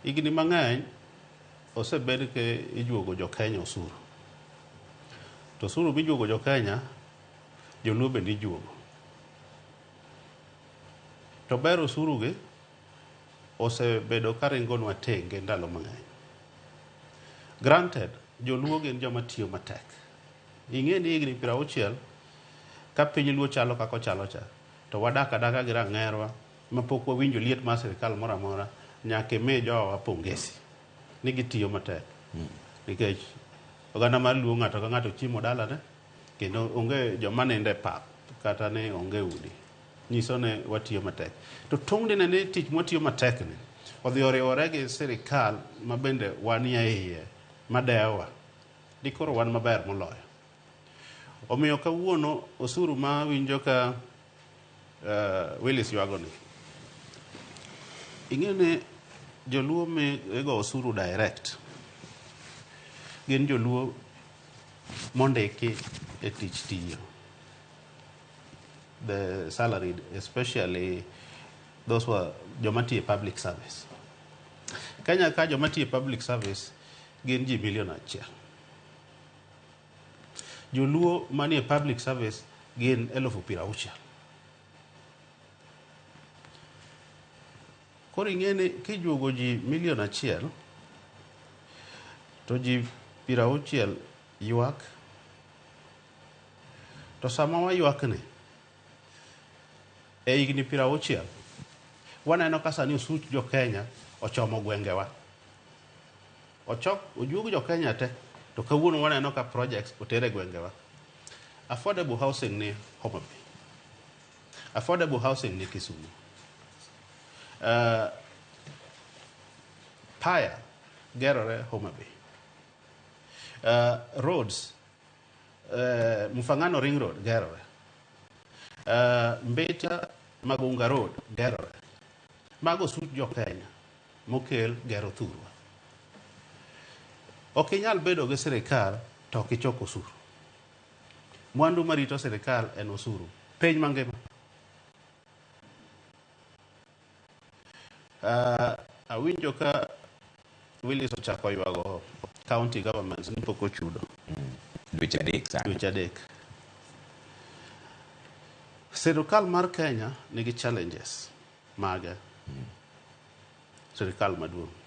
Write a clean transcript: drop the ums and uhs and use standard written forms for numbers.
Igni mang'eny osebed ke ijuogo jo Kenya osuru. To osuru mijuogo jo Kenya, joluo bende ijuogo. To ber osuru gi osebedo ka ringonwa tenge ndalo mang'eny. Granted, joluo gin joma tiyo matek. Ing'e ni higni 60 ka piny luo chalo kako chalo cha, to wadak adaka gi rang'erwa ma pok wawinjo liet mar sirikal moro amora, nyaka imi jowa pongesi ni gitiyo matek. Nikech oganda mar luo ng'ato ka ng'ato chiemo dalane, kendo onge joma ninde pap kata ni onge udi. Nyiso ne watiyo matek. To tong'ne ni tich mwatiyo matek ni odhi oriwore gi sirikal ma bende wanie iye madewa. Dikoro wan maber moloyo. Omiyo kawuono osuru ma winjo ka Willis yuago ni. Ing'e ni joluo migo osuru direct gin joluo mondiki e tich tiyo. The salaried, especially those who are joma tiyo public service. Kenya ka joma tiyo public service gin ji 1 million. Joluo manie public service gin 60,000. Koro ing'e ni kijuogo ji 1 million, to ji 60 ywak, to sama waywak ni e higni 60 waneno ka sani osuch jo Kenya ochomo gwengewa. Ojuog jo Kenya te, to kawuono waneno ka projects otere gwengewa. Affordable housing ni Homa Bay. Affordable housing ni Kisumu. Paya gerore Homa Bay. Roads, Mfangano Ring Road gerore. Mbeta Magunga Road gerore. Mago such jo Kenya mokel gero thurwa. Ok inyal bedo gi sirikal to ok ichoko osuru. Mwandu marito sirikal en osuru. Piny mangima. Awinjo ka Willis ochako yuago county governments ni pok ochudo. Dweche adek. Sirikal mar Kenya nigi challenges mage. Sirikal maduong'.